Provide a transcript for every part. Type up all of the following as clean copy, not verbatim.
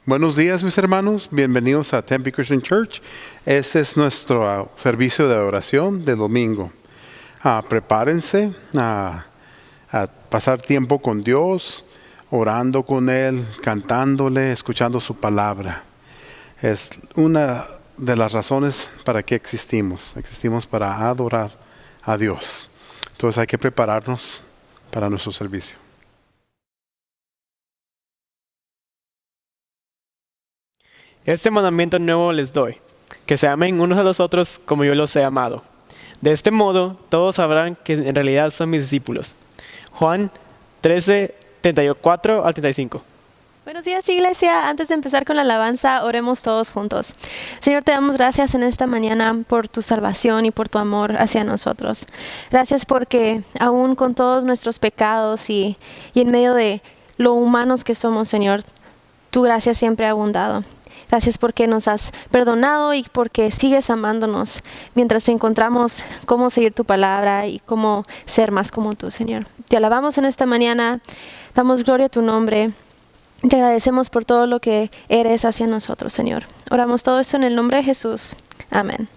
Buenos días, mis hermanos. Bienvenidos a Tempe Christian Church. Este es nuestro servicio de oración de domingo. Prepárense a pasar tiempo con Dios, orando con Él, cantándole, escuchando su palabra. Es una de las razones para que existimos. Existimos para adorar a Dios. Entonces hay que prepararnos para nuestro servicio. Este mandamiento nuevo les doy, que se amen unos a los otros como yo los he amado. De este modo, todos sabrán que en realidad son mis discípulos. Juan 13, 34 al 35. Buenos días, iglesia. Antes de empezar con la alabanza, oremos todos juntos. Señor, te damos gracias en esta mañana por tu salvación y por tu amor hacia nosotros. Gracias porque aún con todos nuestros pecados y en medio de lo humanos que somos, Señor, tu gracia siempre ha abundado. Gracias porque nos has perdonado y porque sigues amándonos mientras encontramos cómo seguir tu palabra y cómo ser más como tú, Señor. Te alabamos en esta mañana, damos gloria a tu nombre. Te agradecemos por todo lo que eres hacia nosotros, Señor. Oramos todo esto en el nombre de Jesús. Amén.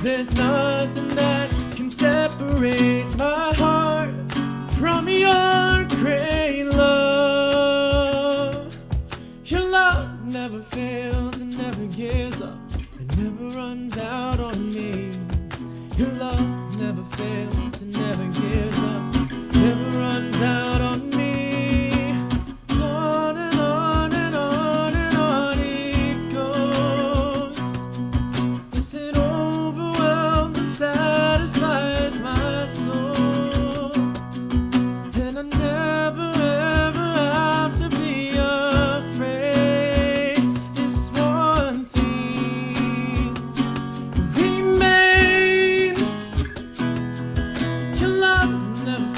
There's nothing that can separate my heart from your great love. Your love never fails and never gives up. It never runs out on me. Your love never fails and never gives up. Never runs out on me. On and on and on and on it goes. Yes, it overwhelms and satisfies my soul. And I never ever have to be afraid. This one thing remains. Your love never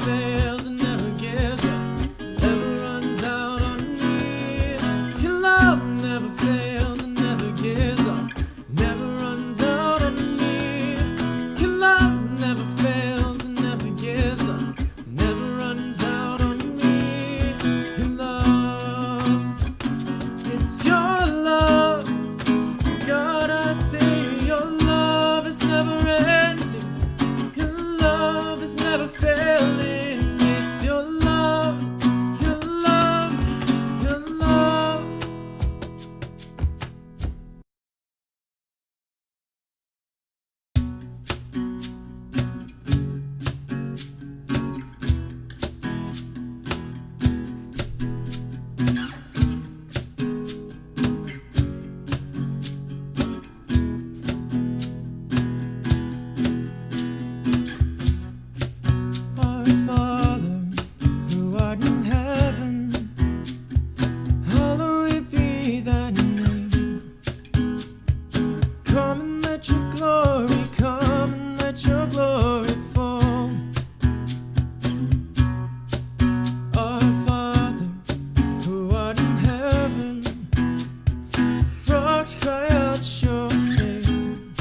rocks cry out your name.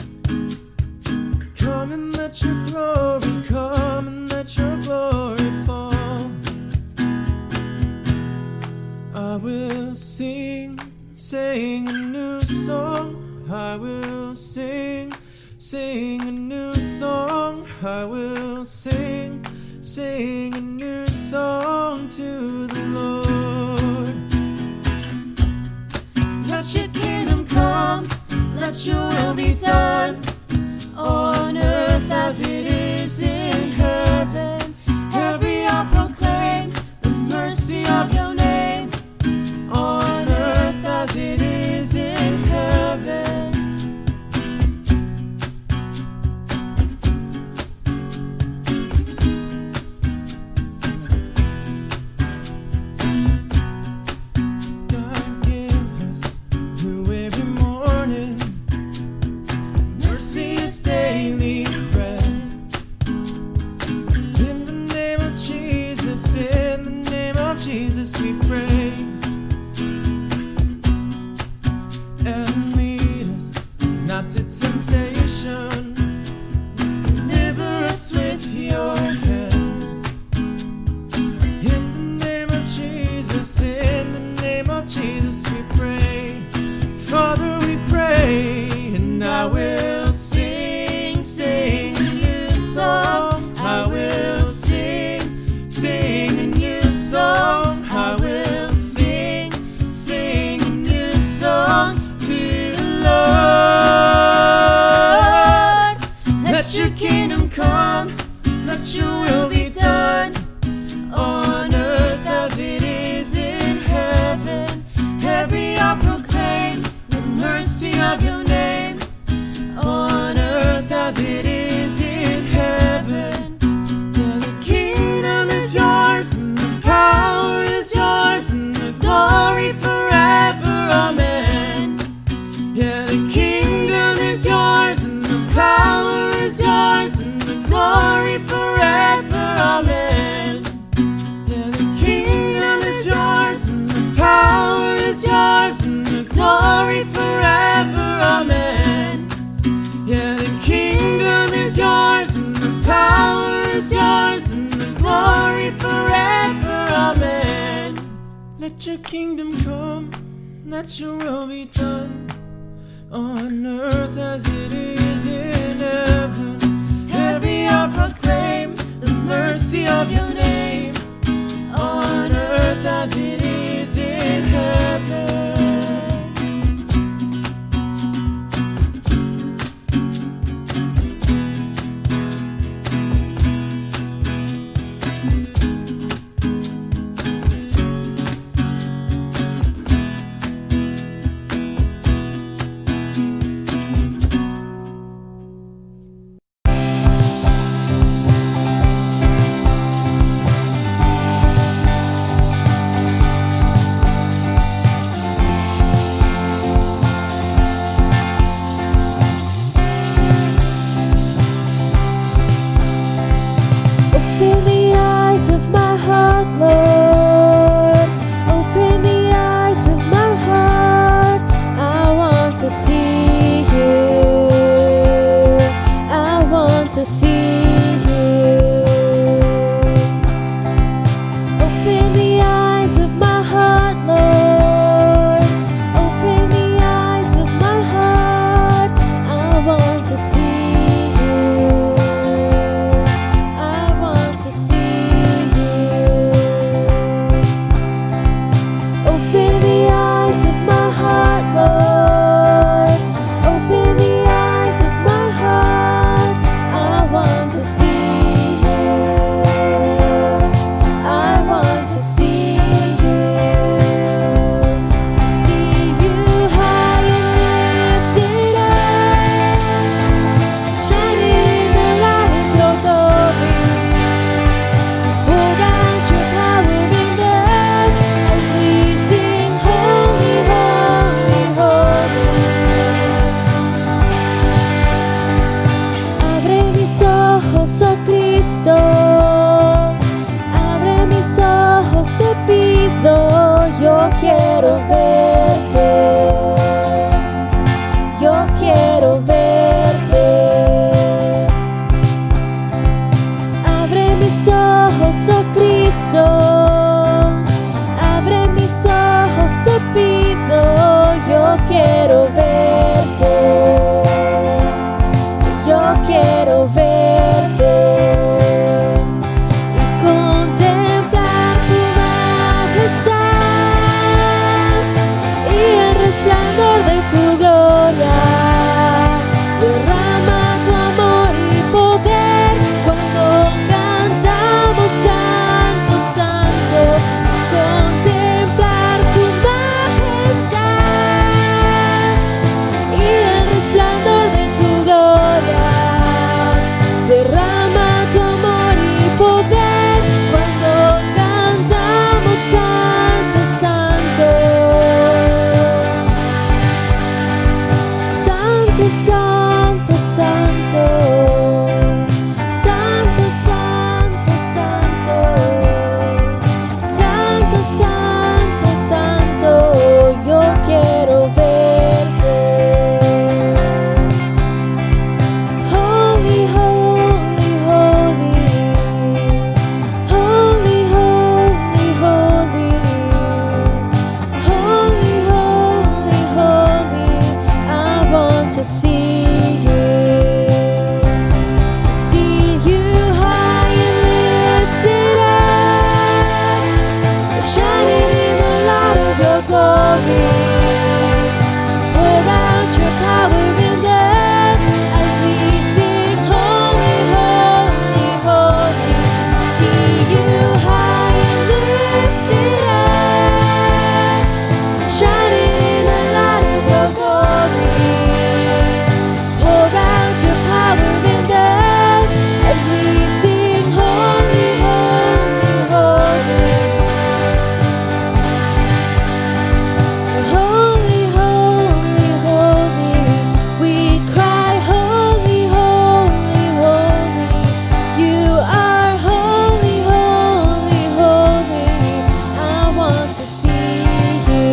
Come and let your glory, come and let your glory fall. I will sing, sing a new song. I will sing, sing a new song. I will sing, sing a new song to the Lord. Let your kingdom come, let your will be done, on earth as it is in heaven. Every hour proclaim the mercy of your name, on earth as it is in heaven. God give us new every morning. Mercy is daily bread. In the name of Jesus, in the name of Jesus we pray. And lead us not to temptation, deliver us with your hand. In the name of Jesus, in the name of Jesus we pray. Father, we pray, and I will sing, sing a new song. I will sing, sing a new song. I will sing, sing a new song to the Lord. Let your kingdom come, let your will be done, on earth as it is in heaven. Every hour proclaim the mercy of your name, on earth as it is in heaven. Yeah, the kingdom is yours, and the power is yours, and the glory forever, amen. Yeah, the kingdom is yours, and the power is yours, and the glory forever, amen. Yeah, the kingdom is yours, and the power is yours, and the glory forever, amen. Yeah, the kingdom is yours, and the power is yours, and the glory forever, amen. Let your kingdom come, let your will be done, on earth as it is in heaven. Every hour proclaim the mercy of your name, on earth as it is in heaven. Open the eyes of my heart, Lord. Open the eyes of my heart. I want to see you. I want to see you. Open the eyes of my heart, Lord. Open the eyes of my heart. I want to see you. I want to see you. Open the eyes of my heart, Lord. Open the eyes of my heart. I want to see you. I want to see you. To see you high and lifted up, shining in the light of your glory. Pour out your power and love as we sing, holy, holy, holy. Abre mis ojos, oh Cristo. Abre mis ojos, te pido, yo quiero verte. Santo, santo, santo, santo, santo, santo, santo, santo, yo quiero verte. Holy, holy, holy, holy, holy, holy, holy, holy, holy, I want to see you high and lifted up, shining in the light of your glory. Pour out your power and love as we sing holy, holy, holy. See you high and lifted up, shining in the light of your glory. Pour out your power and love as we sing holy, holy, holy. Holy, holy, holy. We cry holy, holy, holy. You are holy, holy, holy. I want to see you.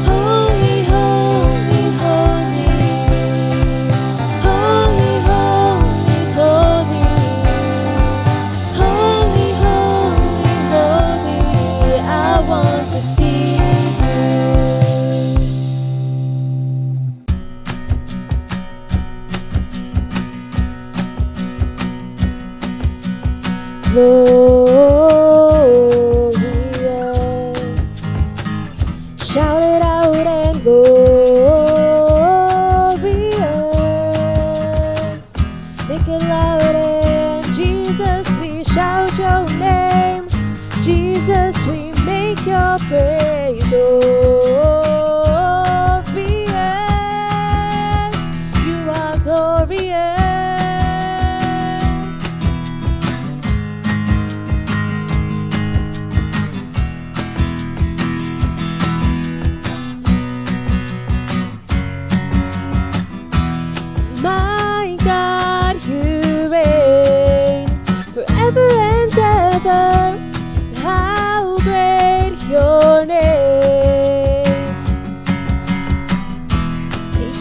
Holy, holy, holy, holy, holy, holy, holy, holy, holy, I want to see you. Glorious, shout it out and glorious, make it loud and Jesus, we shout your name. Jesus, we make your praise glorious. You are glorious. My God, you reign forever and ever. How great your name!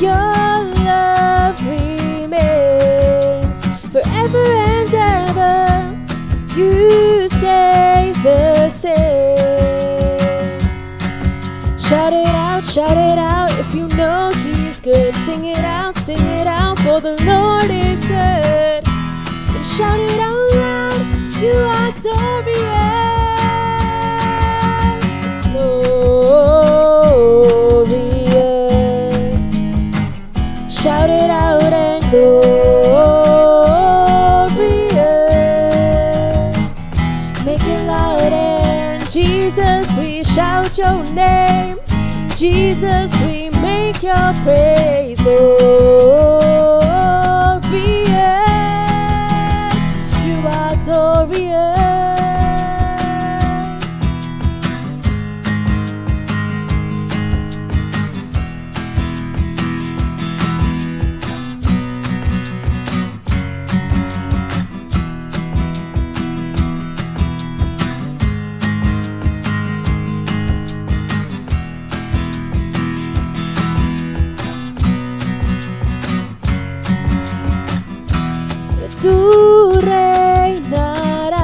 Your love remains forever and ever. You stay the same. Shout it out if you know He's good. Sing it out, for the Lord is good. And shout it out loud, you are glorious, glorious. Shout it out and glorious. Make it loud and Jesus, we shout your name. Jesus, we make your praise glorious. You are glorious. Tú reinarás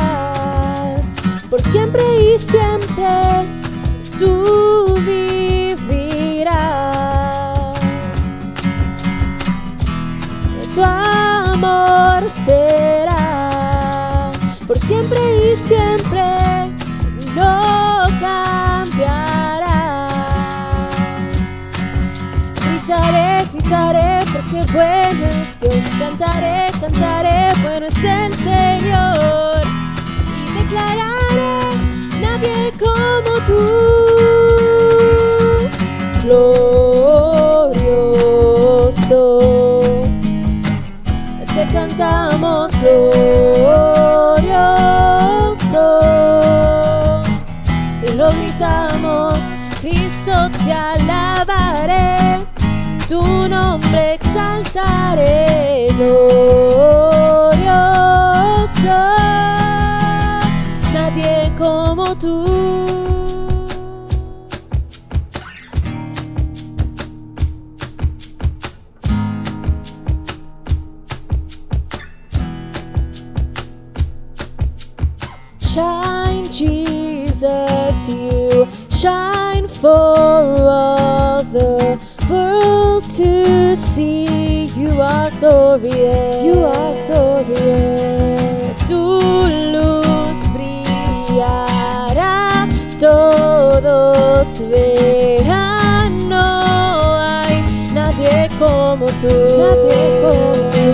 por siempre y siempre, tú vivirás. Tu amor será por siempre y siempre, no cambiará. Gritaré, gritaré, porque bueno es Dios. Cantaré, cantaré, bueno es el Señor. Y declararé, nadie como tú. Glorioso, te cantamos glorioso. Y lo gritamos, Cristo te alabaré, tu nombre exaltaré, glorioso, nadie como tú. Shine, Jesus, you shine for all the world to see. You are glorious, you are glorious. Tu luz brillará, todos verán. No hay nadie como tú, nadie como tú.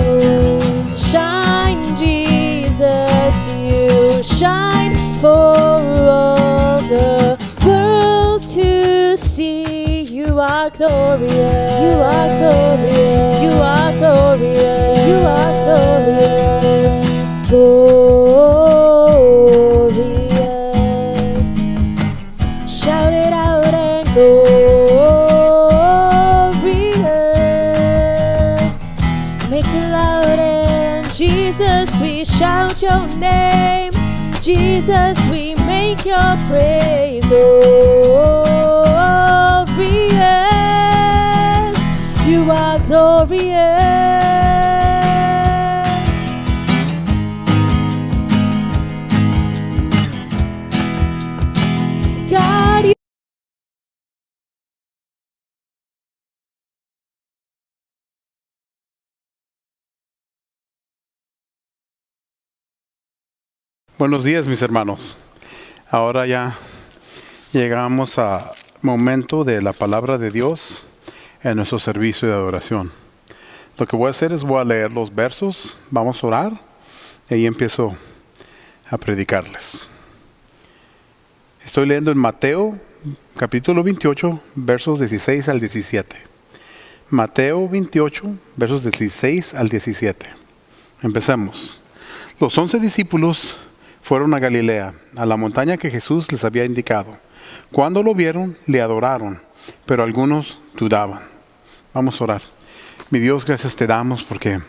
Shine, Jesus, you shine for all the world to see. You are glorious, you are glorious, you are glorious, you are glorious, glorious. Shout it out and glorious. Make it loud and Jesus, we shout your name. Jesus, we make your praise glorious. You are glorious. God, you Buenos días, mis hermanos. Ahora ya llegamos al momento de la palabra de Dios en nuestro servicio de adoración. Lo que voy a hacer es voy a leer los versos, vamos a orar y ahí empiezo a predicarles. Estoy leyendo en Mateo capítulo 28, versos 16 al 17. Mateo 28, versos 16 al 17. Empecemos. Los 11 discípulos fueron a Galilea, a la montaña que Jesús les había indicado. Cuando lo vieron, le adoraron, pero algunos dudaban. Vamos a orar. Mi Dios, gracias te damos porque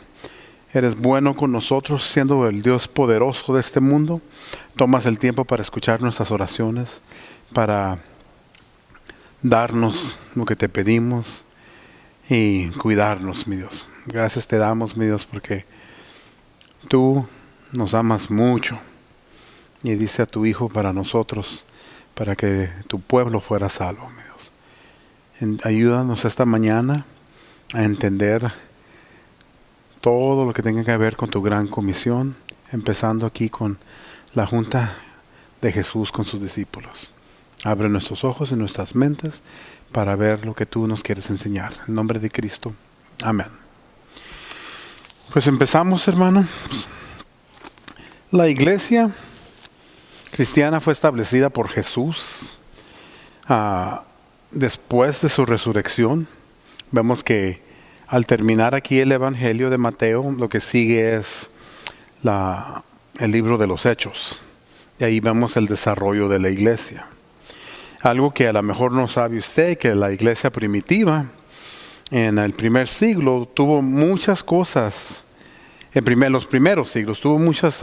eres bueno con nosotros, siendo el Dios poderoso de este mundo. Tomas el tiempo para escuchar nuestras oraciones, para darnos lo que te pedimos y cuidarnos, mi Dios. Gracias te damos, mi Dios, porque tú nos amas mucho. Y diste a tu Hijo para nosotros, para que tu pueblo fuera salvo, mi Dios. Ayúdanos esta mañana a entender todo lo que tenga que ver con tu gran comisión, empezando aquí con la junta de Jesús con sus discípulos. Abre nuestros ojos y nuestras mentes para ver lo que tú nos quieres enseñar. En nombre de Cristo. Amén. Pues empezamos, hermano. La iglesia cristiana fue establecida por Jesús después de su resurrección. Vemos que al terminar aquí el Evangelio de Mateo, lo que sigue es el libro de los Hechos. Y ahí vemos el desarrollo de la iglesia. Algo que a lo mejor no sabe usted, que la iglesia primitiva en el primer siglo tuvo muchas cosas. En los primeros siglos tuvo muchas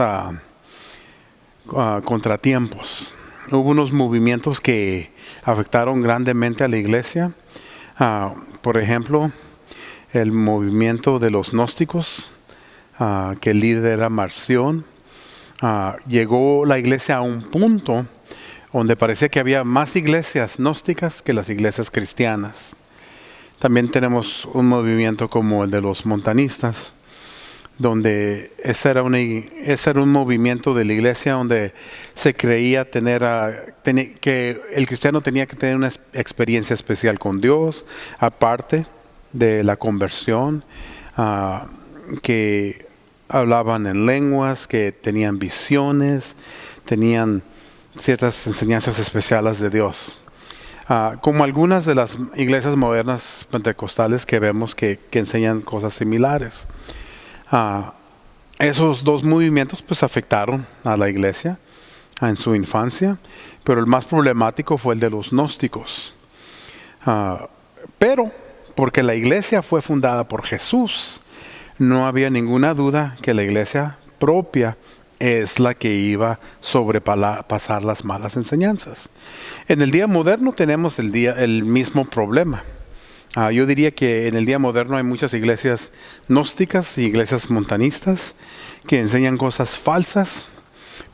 contratiempos. Hubo unos movimientos que afectaron grandemente a la iglesia. Por ejemplo, el movimiento de los gnósticos, que el líder era Marción. Llegó la iglesia a un punto donde parecía que había más iglesias gnósticas que las iglesias cristianas. También tenemos un movimiento como el de los montanistas, donde ese era un movimiento de la iglesia donde se creía que el cristiano tenía que tener una experiencia especial con Dios, aparte de la conversión, que hablaban en lenguas, que tenían visiones, tenían ciertas enseñanzas especiales de Dios. Como algunas de las iglesias modernas pentecostales que vemos que enseñan cosas similares. Esos dos movimientos pues afectaron a la iglesia en su infancia, pero el más problemático fue el de los gnósticos. Pero porque la iglesia fue fundada por Jesús, no había ninguna duda que la iglesia propia es la que iba a sobrepasar las malas enseñanzas. En el día moderno tenemos el mismo problema. Yo diría que en el día moderno hay muchas iglesias gnósticas y iglesias montanistas que enseñan cosas falsas,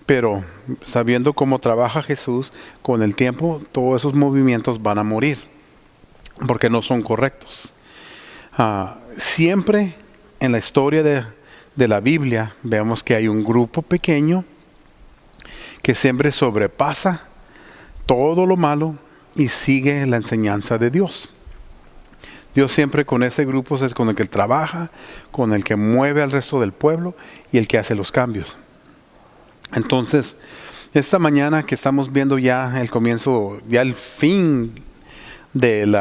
pero sabiendo cómo trabaja Jesús, con el tiempo todos esos movimientos van a morir, porque no son correctos. Siempre en la historia de la Biblia vemos que hay un grupo pequeño que siempre sobrepasa todo lo malo y sigue la enseñanza de Dios. Dios siempre con ese grupo es con el que trabaja, con el que mueve al resto del pueblo y el que hace los cambios. Entonces, esta mañana que estamos viendo ya el comienzo, ya el fin del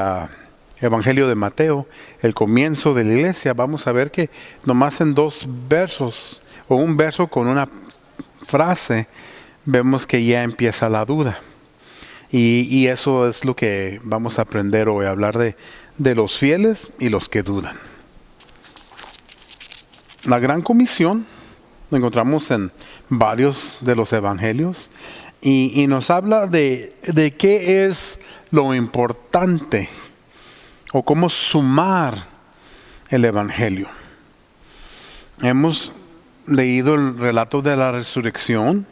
Evangelio de Mateo, el comienzo de la iglesia, vamos a ver que nomás en 2 versos o un verso con una frase, vemos que ya empieza la duda. Y eso es lo que vamos a aprender hoy, a hablar de los fieles y los que dudan. La gran comisión lo encontramos en varios de los evangelios y nos habla de qué es lo importante o cómo sumar el evangelio. Hemos leído el relato de la resurrección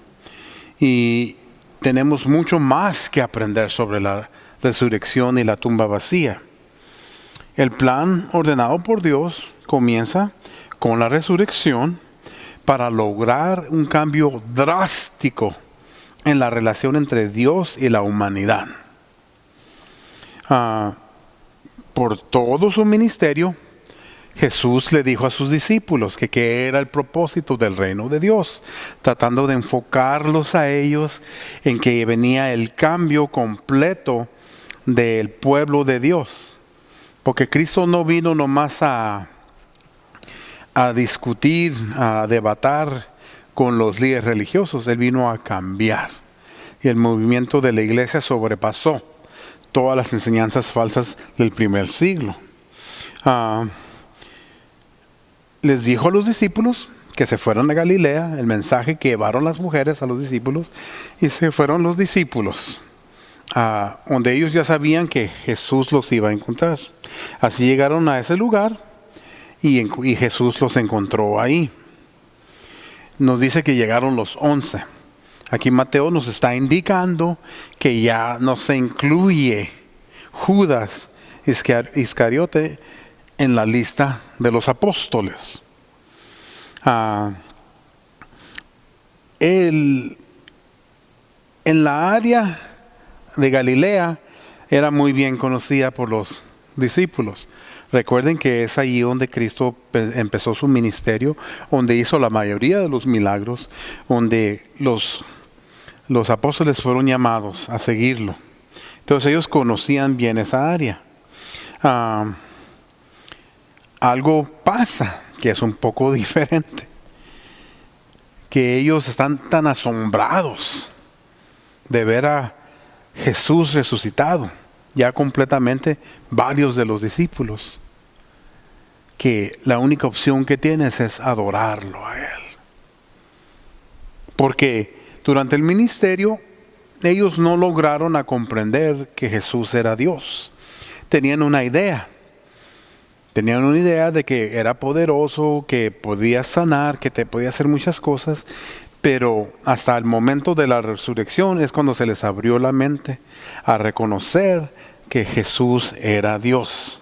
y tenemos mucho más que aprender sobre la resurrección y la tumba vacía. El plan ordenado por Dios comienza con la resurrección para lograr un cambio drástico en la relación entre Dios y la humanidad. Por todo su ministerio, Jesús le dijo a sus discípulos que qué era el propósito del reino de Dios, tratando de enfocarlos a ellos en que venía el cambio completo del pueblo de Dios. Porque Cristo no vino nomás a discutir, a debatir con los líderes religiosos. Él vino a cambiar. Y el movimiento de la iglesia sobrepasó todas las enseñanzas falsas del primer siglo. Les dijo a los discípulos que se fueran a Galilea, el mensaje que llevaron las mujeres a los discípulos, y se fueron los discípulos, donde ellos ya sabían que Jesús los iba a encontrar. Así llegaron a ese lugar y Jesús los encontró ahí. Nos dice que llegaron los 11. Aquí Mateo nos está indicando que ya no se incluye Judas Iscariote en la lista de los apóstoles. En la área de Galilea era muy bien conocida por los discípulos. Recuerden que es allí donde Cristo empezó su ministerio, donde hizo la mayoría de los milagros, donde los apóstoles fueron llamados a seguirlo. Entonces ellos conocían bien esa área. Algo pasa que es un poco diferente, que ellos están tan asombrados de ver a Jesús resucitado, ya completamente varios de los discípulos, que la única opción que tienes es adorarlo a Él. Porque durante el ministerio ellos no lograron a comprender que Jesús era Dios. Tenían una idea de que era poderoso, que podía sanar, que te podía hacer muchas cosas, pero hasta el momento de la resurrección es cuando se les abrió la mente a reconocer que Jesús era Dios.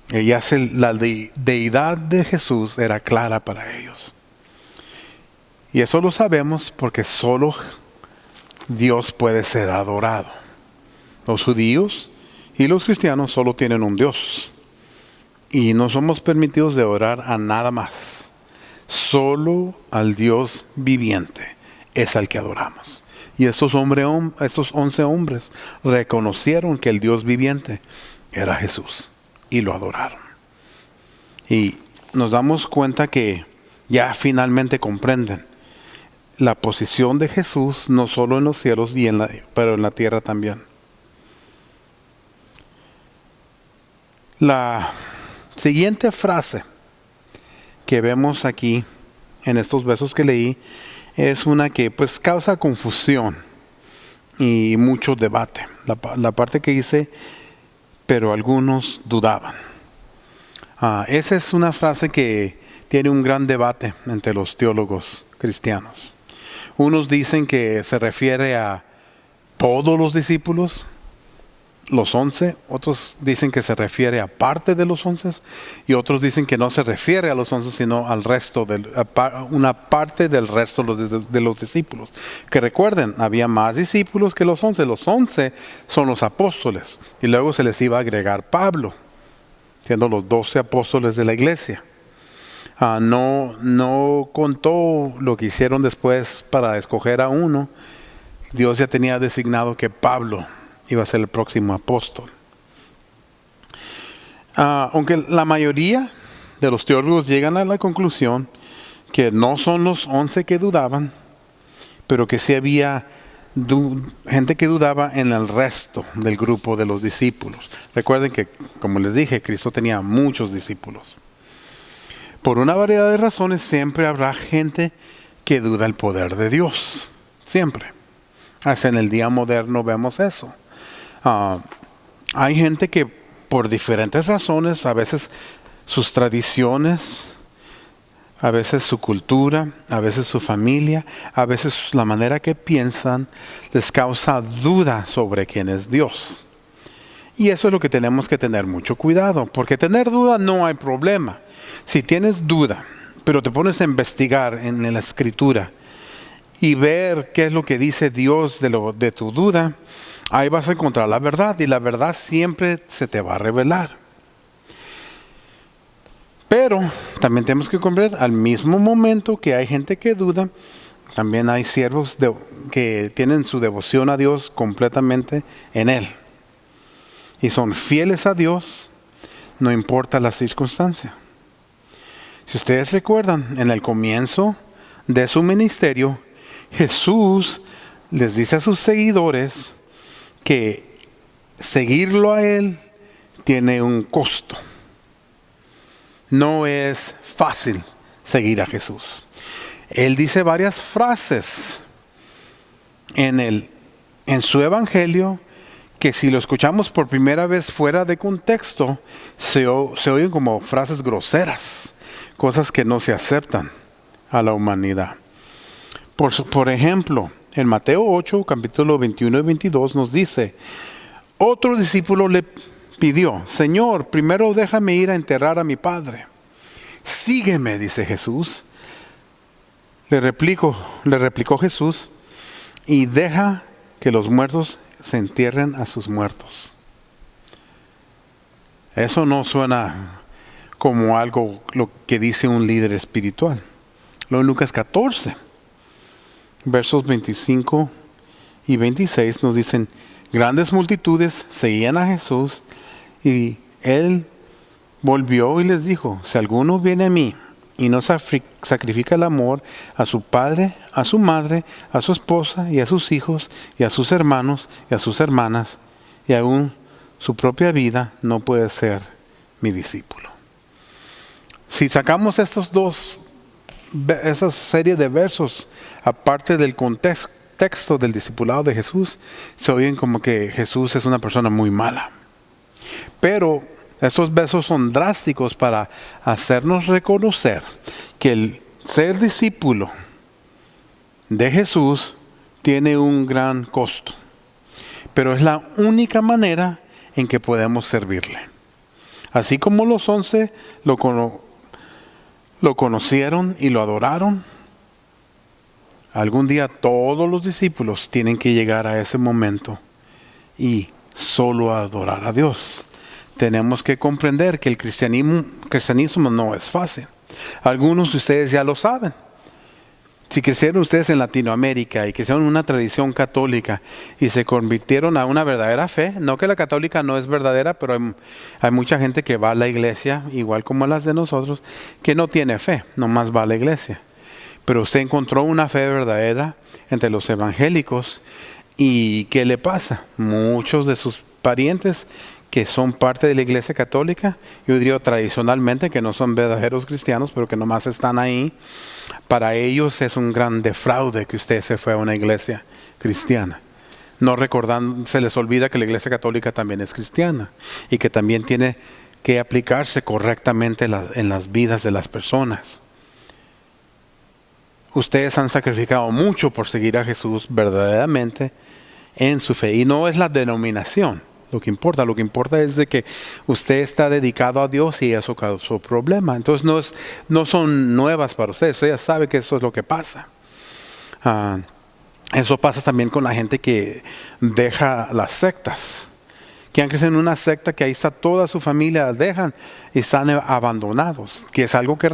La deidad de Jesús era clara para ellos. Y eso lo sabemos porque solo Dios puede ser adorado. Los judíos y los cristianos solo tienen un Dios. Y no somos permitidos de orar a nada más. Solo al Dios viviente es al que adoramos. Y estos 11 hombres reconocieron que el Dios viviente era Jesús y lo adoraron. Y nos damos cuenta que ya finalmente comprenden la posición de Jesús no solo en los cielos pero en la tierra también. La siguiente frase que vemos aquí en estos versos que leí es una que pues causa confusión y mucho debate. La parte que dice, pero algunos dudaban. Esa es una frase que tiene un gran debate entre los teólogos cristianos. Unos dicen que se refiere a todos los discípulos, los 11, otros dicen que se refiere a parte de los 11 y otros dicen que no se refiere a los 11 sino al resto, una parte del resto de los discípulos. Que recuerden, había más discípulos que los 11 son los apóstoles y luego se les iba a agregar Pablo, siendo los 12 apóstoles de la iglesia. No contó lo que hicieron después para escoger a uno. Dios ya tenía designado que Pablo iba a ser el próximo apóstol. Aunque la mayoría de los teólogos llegan a la conclusión que no son los 11 que dudaban, pero que sí había gente que dudaba en el resto del grupo de los discípulos. Recuerden que, como les dije, Cristo tenía muchos discípulos. Por una variedad de razones siempre habrá gente que duda el poder de Dios. Siempre. Hasta en el día moderno vemos eso. Hay gente que por diferentes razones, a veces sus tradiciones, a veces su cultura, a veces su familia, a veces la manera que piensan, les causa duda sobre quién es Dios. Y eso es lo que tenemos que tener mucho cuidado, porque tener duda no hay problema. Si tienes duda, pero te pones a investigar en la Escritura y ver qué es lo que dice Dios de tu duda, ahí vas a encontrar la verdad y la verdad siempre se te va a revelar. Pero también tenemos que comprender, al mismo momento que hay gente que duda, también hay siervos que tienen su devoción a Dios completamente en Él. Y son fieles a Dios, no importa la circunstancia. Si ustedes recuerdan, en el comienzo de su ministerio, Jesús les dice a sus seguidores que seguirlo a Él tiene un costo. No es fácil seguir a Jesús. Él dice varias frases en su evangelio que si lo escuchamos por primera vez fuera de contexto, se oyen como frases groseras, cosas que no se aceptan a la humanidad. Por ejemplo, en Mateo 8, capítulo 21 y 22 nos dice, otro discípulo le pidió, Señor, primero déjame ir a enterrar a mi padre. Sígueme, dice Jesús. Le replicó Jesús, y deja que los muertos se entierren a sus muertos. Eso no suena como algo lo que dice un líder espiritual. Luego en Lucas 14, versos 25 y 26 nos dicen, grandes multitudes seguían a Jesús y Él volvió y les dijo, si alguno viene a mí y no sacrifica el amor a su padre, a su madre, a su esposa y a sus hijos y a sus hermanos y a sus hermanas y aún su propia vida, no puede ser mi discípulo. Si sacamos esa serie de versos, aparte del contexto del discipulado de Jesús, se oyen como que Jesús es una persona muy mala. Pero estos versos son drásticos para hacernos reconocer que el ser discípulo de Jesús tiene un gran costo. Pero es la única manera en que podemos servirle. Así como los 11 lo conocieron y lo adoraron, algún día todos los discípulos tienen que llegar a ese momento y solo adorar a Dios. Tenemos que comprender que el cristianismo no es fácil. Algunos de ustedes ya lo saben. Si crecieron ustedes en Latinoamérica y crecieron en una tradición católica y se convirtieron a una verdadera fe, no que la católica no es verdadera, pero hay mucha gente que va a la iglesia, igual como las de nosotros, que no tiene fe, nomás va a la iglesia. Pero usted encontró una fe verdadera entre los evangélicos y ¿qué le pasa? Muchos de sus parientes que son parte de la Iglesia Católica, yo diría tradicionalmente que no son verdaderos cristianos, pero que nomás están ahí, para ellos es un gran defraude que usted se fue a una iglesia cristiana. No recordando, se les olvida que la Iglesia Católica también es cristiana y que también tiene que aplicarse correctamente en las vidas de las personas. Ustedes han sacrificado mucho por seguir a Jesús verdaderamente en su fe. Y no es la denominación lo que importa es de que usted está dedicado a Dios y eso causó problema. Entonces no son nuevas para ustedes, usted ya sabe que eso es lo que pasa. Eso pasa también con la gente que deja las sectas, que han crecido en una secta que ahí está toda su familia, las dejan y están abandonados, que es algo que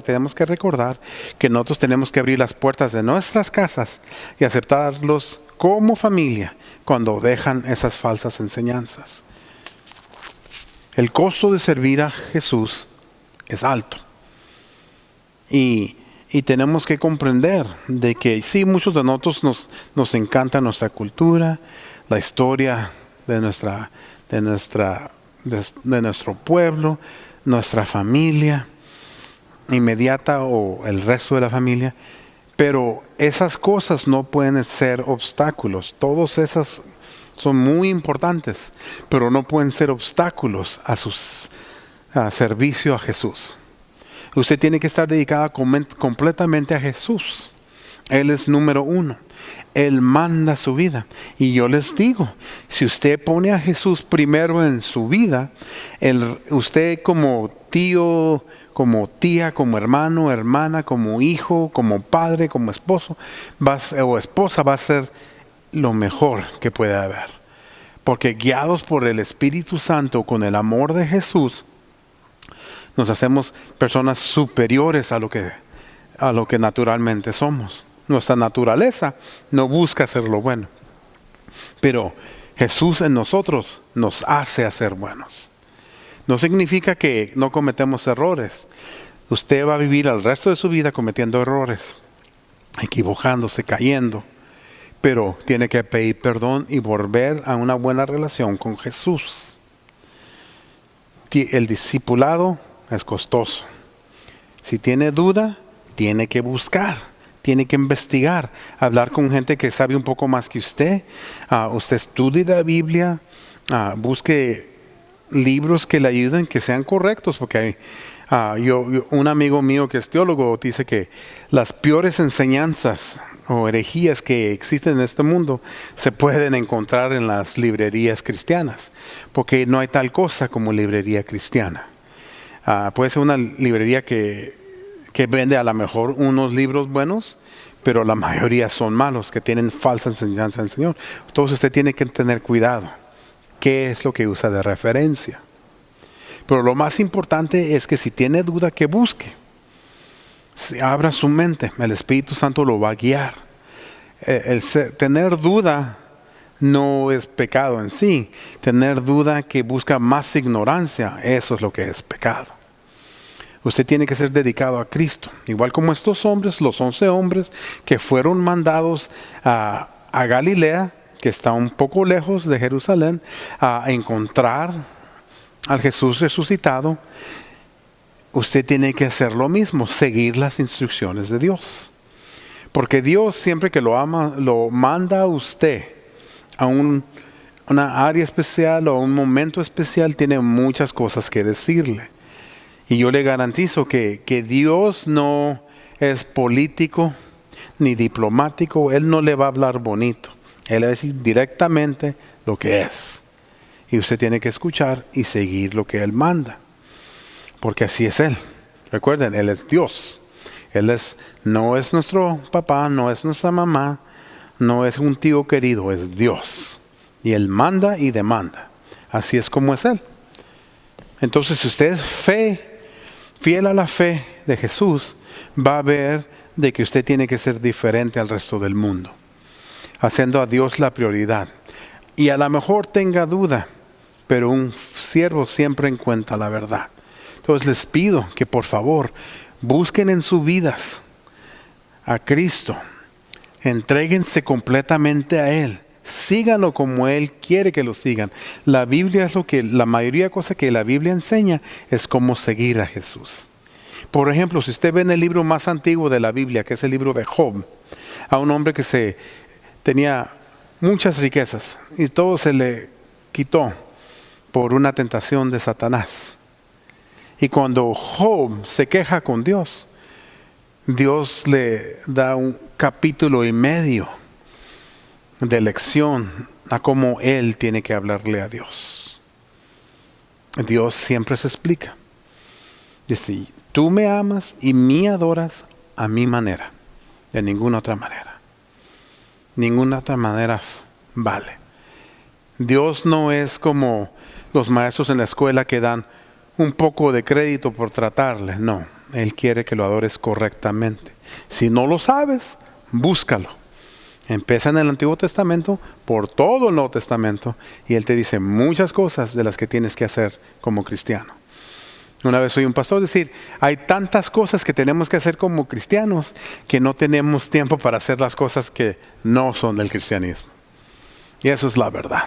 tenemos que recordar, que nosotros tenemos que abrir las puertas de nuestras casas y aceptarlos como familia cuando dejan esas falsas enseñanzas. El costo de servir a Jesús es alto y tenemos que comprender de que sí, muchos de nosotros nos encanta nuestra cultura, la historia de nuestro pueblo, nuestra familia inmediata o el resto de la familia, pero esas cosas no pueden ser obstáculos. Todas esas son muy importantes, pero no pueden ser obstáculos a su servicio a Jesús. Usted tiene que estar dedicada completamente a Jesús. Él es número uno. Él manda su vida. Y yo les digo, si usted pone a Jesús primero en su vida, usted como tío, como tía, como hermano, hermana, como hijo, como padre, como esposo o esposa, va a ser lo mejor que puede haber. Porque guiados por el Espíritu Santo, con el amor de Jesús, nos hacemos personas superiores a lo que naturalmente somos. Nuestra naturaleza no busca hacer lo bueno, pero Jesús en nosotros nos hace hacer buenos. No significa que no cometemos errores. Usted va a vivir el resto de su vida cometiendo errores, equivocándose, cayendo, pero tiene que pedir perdón y volver a una buena relación con Jesús. El discipulado es costoso. Si tiene duda, tiene que buscar, tiene que investigar, hablar con gente que sabe un poco más que usted. Usted estudie la Biblia, busque libros que le ayuden, que sean correctos, porque un amigo mío que es teólogo dice que las peores enseñanzas o herejías que existen en este mundo se pueden encontrar en las librerías cristianas, porque no hay tal cosa como librería cristiana. Puede ser una librería que vende a lo mejor unos libros buenos, pero la mayoría son malos, que tienen falsa enseñanza del Señor. Entonces usted tiene que tener cuidado. ¿Qué es lo que usa de referencia? Pero lo más importante es que si tiene duda, que busque. Abra su mente, el Espíritu Santo lo va a guiar. Tener duda no es pecado en sí. Tener duda que busca más ignorancia, eso es lo que es pecado. Usted tiene que ser dedicado a Cristo. Igual como estos hombres, los 11 hombres que fueron mandados a Galilea, que está un poco lejos de Jerusalén, a encontrar al Jesús resucitado. Usted tiene que hacer lo mismo, seguir las instrucciones de Dios. Porque Dios, siempre que lo ama, lo manda a usted a una área especial o a un momento especial, tiene muchas cosas que decirle. Y yo le garantizo que Dios no es político ni diplomático. Él no le va a hablar bonito. Él va a decir directamente lo que es. Y usted tiene que escuchar y seguir lo que Él manda. Porque así es Él. Recuerden, Él es Dios. No es nuestro papá, no es nuestra mamá, no es un tío querido, es Dios. Y Él manda y demanda. Así es como es Él. Entonces, si usted es fiel a la fe de Jesús, va a ver de que usted tiene que ser diferente al resto del mundo, haciendo a Dios la prioridad. Y a lo mejor tenga duda, pero un siervo siempre encuentra la verdad. Entonces les pido que por favor busquen en sus vidas a Cristo, entréguense completamente a Él, Síganlo como Él quiere que lo sigan. La Biblia es la mayoría de cosas que la Biblia enseña es cómo seguir a Jesús. Por ejemplo, si usted ve en el libro más antiguo de la Biblia, que es el libro de Job, a un hombre que tenía muchas riquezas y todo se le quitó por una tentación de Satanás. Y cuando Job se queja con Dios, Dios le da un capítulo y medio de lección a cómo él tiene que hablarle a Dios. Dios siempre se explica. Dice, tú me amas y me adoras a mi manera, de ninguna otra manera. Ninguna otra manera vale. Dios no es como los maestros en la escuela que dan un poco de crédito por tratarle. No, Él quiere que lo adores correctamente. Si no lo sabes, búscalo. Empieza en el Antiguo Testamento por todo el Nuevo Testamento y Él te dice muchas cosas de las que tienes que hacer como cristiano. Una vez oí un pastor decir, hay tantas cosas que tenemos que hacer como cristianos que no tenemos tiempo para hacer las cosas que no son del cristianismo. Y eso es la verdad.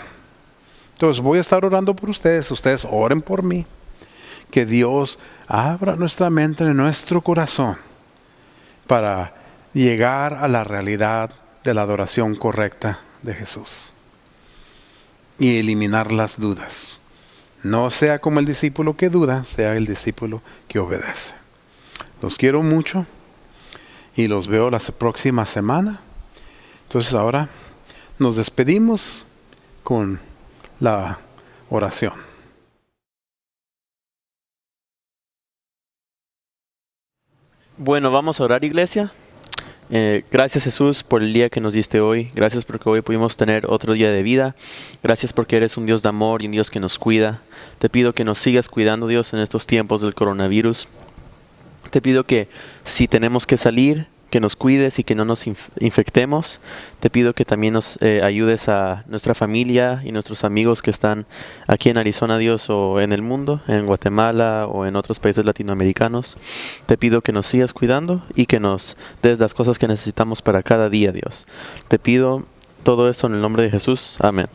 Entonces voy a estar orando por ustedes oren por mí. Que Dios abra nuestra mente y nuestro corazón para llegar a la realidad de la adoración correcta de Jesús. Y eliminar las dudas. No sea como el discípulo que duda, sea el discípulo que obedece. Los quiero mucho y los veo la próxima semana. Entonces ahora nos despedimos con la oración. Bueno, vamos a orar, iglesia. Gracias, Jesús, por el día que nos diste hoy. Gracias porque hoy pudimos tener otro día de vida. Gracias porque eres un Dios de amor y un Dios que nos cuida. Te pido que nos sigas cuidando, Dios, en estos tiempos del coronavirus. Te pido que si tenemos que salir, que nos cuides y que no nos infectemos. Te pido que también nos ayudes a nuestra familia y nuestros amigos que están aquí en Arizona, Dios, o en el mundo, en Guatemala o en otros países latinoamericanos. Te pido que nos sigas cuidando y que nos des las cosas que necesitamos para cada día, Dios. Te pido todo esto en el nombre de Jesús. Amén.